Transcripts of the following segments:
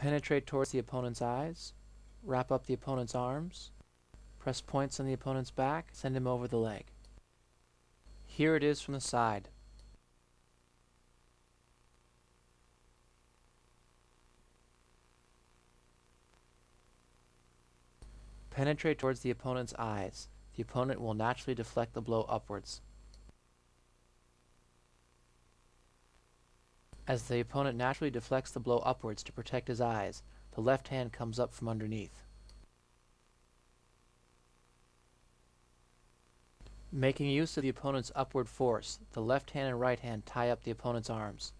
Penetrate towards the opponent's eyes, wrap up the opponent's arms, press points on the opponent's back, send him over the leg. Here it is from the side. Penetrate towards the opponent's eyes. The opponent will naturally deflect the blow upwards. As the opponent naturally deflects the blow upwards to protect his eyes, the left hand comes up from underneath. Making use of the opponent's upward force, the left hand and right hand tie up the opponent's arms.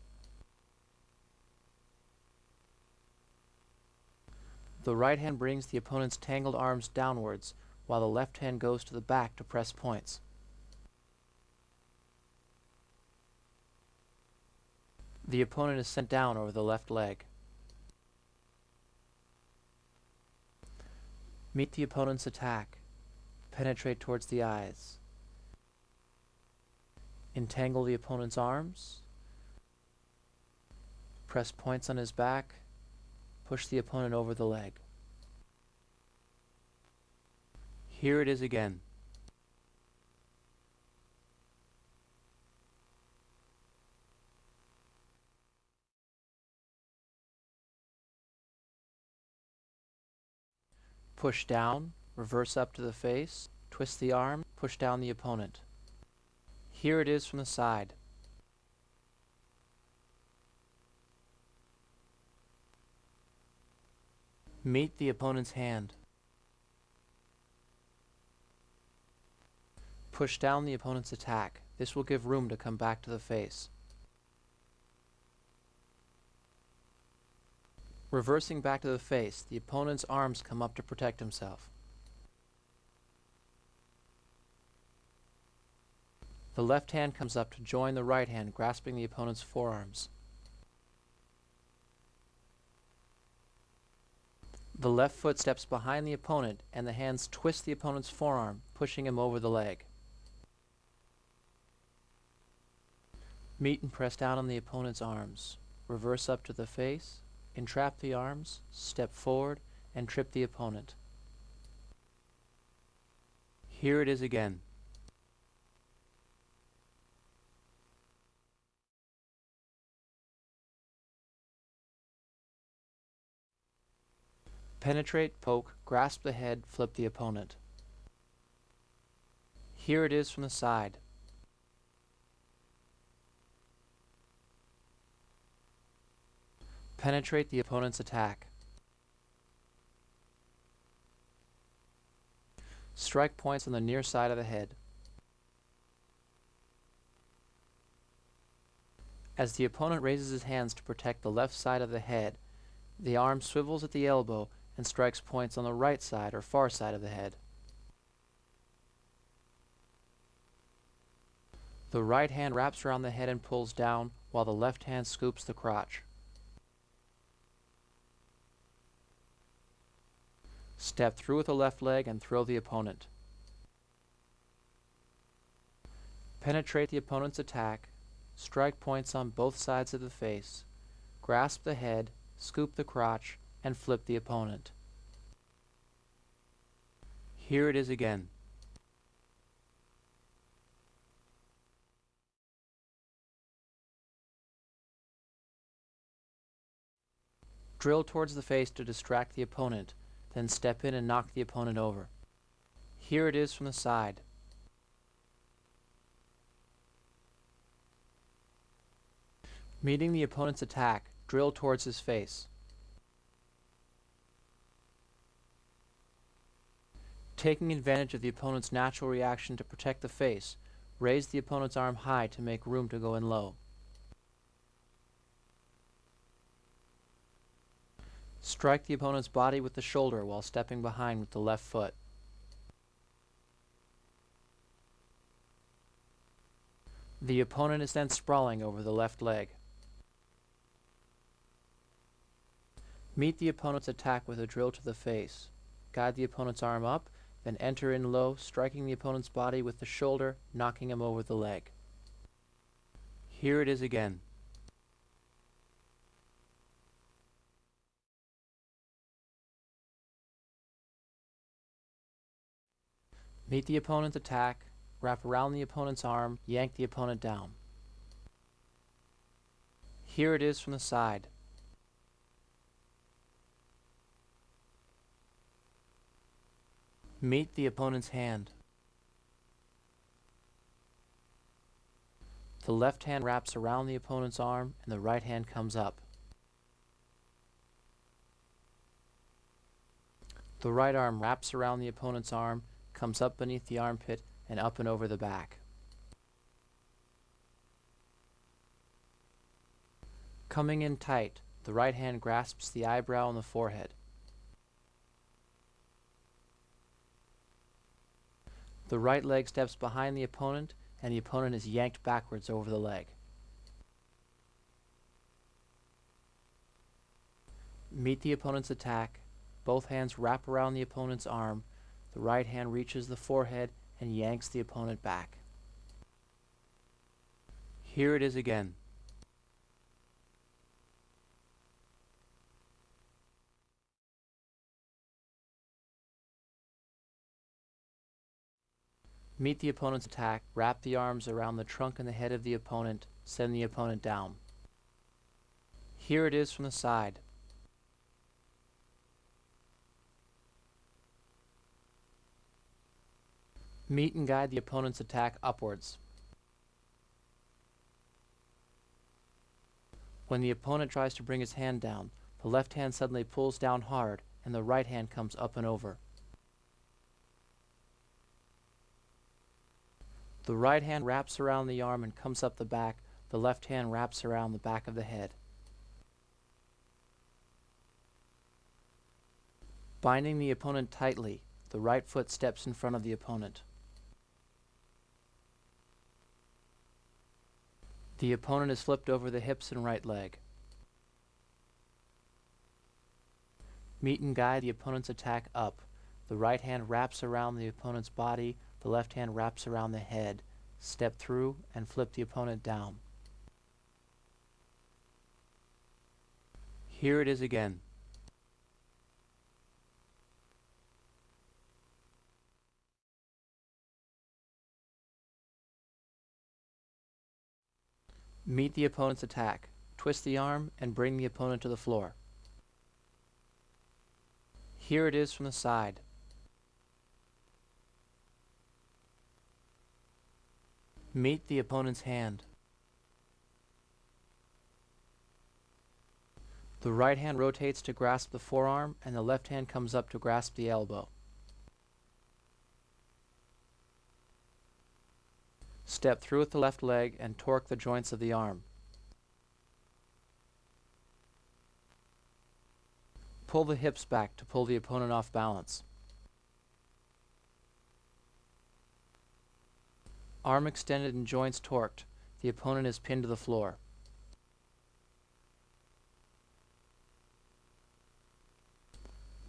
The right hand brings the opponent's tangled arms downwards, while the left hand goes to the back to press points. The opponent is sent down over the left leg. Meet the opponent's attack. Penetrate towards the eyes. Entangle the opponent's arms. Press points on his back. Push the opponent over the leg. Here it is again. Push down, reverse up to the face, twist the arm, push down the opponent. Here it is from the side. Meet the opponent's hand. Push down the opponent's attack. This will give room to come back to the face. Reversing back to the face, the opponent's arms come up to protect himself. The left hand comes up to join the right hand, grasping the opponent's forearms. The left foot steps behind the opponent, and the hands twist the opponent's forearm, pushing him over the leg. Meet and press down on the opponent's arms. Reverse up to the face, entrap the arms, step forward, and trip the opponent. Here it is again. Penetrate, poke, grasp the head, flip the opponent. Here it is from the side. Penetrate the opponent's attack. Strike points on the near side of the head. As the opponent raises his hands to protect the left side of the head, the arm swivels at the elbow and strikes points on the right side or far side of the head. The right hand wraps around the head and pulls down, while the left hand scoops the crotch. Step through with the left leg and throw the opponent. Penetrate the opponent's attack, strike points on both sides of the face, grasp the head, scoop the crotch, and flip the opponent. Here it is again. Drill towards the face to distract the opponent, then step in and knock the opponent over. Here it is from the side. Meeting the opponent's attack, drill towards his face. Taking advantage of the opponent's natural reaction to protect the face, raise the opponent's arm high to make room to go in low. Strike the opponent's body with the shoulder while stepping behind with the left foot. The opponent is then sprawling over the left leg. Meet the opponent's attack with a drill to the face. Guide the opponent's arm up, then enter in low, striking the opponent's body with the shoulder, knocking him over the leg. Here it is again. Meet the opponent's attack, wrap around the opponent's arm, yank the opponent down. Here it is from the side. Meet the opponent's hand. The left hand wraps around the opponent's arm and the right hand comes up. The right arm wraps around the opponent's arm, comes up beneath the armpit and up and over the back. Coming in tight, the right hand grasps the eyebrow and the forehead. The right leg steps behind the opponent and the opponent is yanked backwards over the leg. Meet the opponent's attack. Both hands wrap around the opponent's arm. The right hand reaches the forehead and yanks the opponent back. Here it is again. Meet the opponent's attack, wrap the arms around the trunk and the head of the opponent, send the opponent down. Here it is from the side. Meet and guide the opponent's attack upwards. When the opponent tries to bring his hand down, the left hand suddenly pulls down hard and the right hand comes up and over. The right hand wraps around the arm and comes up the back. The left hand wraps around the back of the head. Binding the opponent tightly, the right foot steps in front of the opponent. The opponent is flipped over the hips and right leg. Meet and guide the opponent's attack up. The right hand wraps around the opponent's body, the left hand wraps around the head. Step through and flip the opponent down. Here it is again. Meet the opponent's attack. Twist the arm and bring the opponent to the floor. Here it is from the side. Meet the opponent's hand. The right hand rotates to grasp the forearm and the left hand comes up to grasp the elbow. Step through with the left leg and torque the joints of the arm. Pull the hips back to pull the opponent off balance. Arm extended and joints torqued. The opponent is pinned to the floor.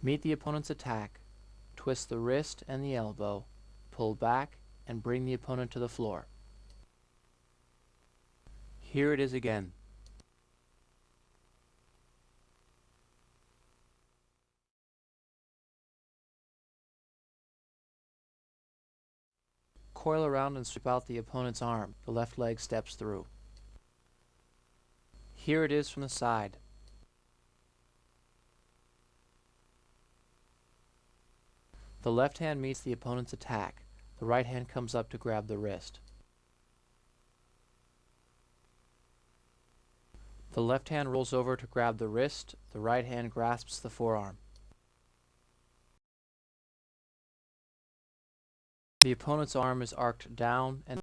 Meet the opponent's attack. Twist the wrist and the elbow. Pull back and bring the opponent to the floor. Here it is again. Coil around and sweep out the opponent's arm. The left leg steps through. Here it is from the side. The left hand meets the opponent's attack. The right hand comes up to grab the wrist. The left hand rolls over to grab the wrist. The right hand grasps the forearm. The opponent's arm is arced down and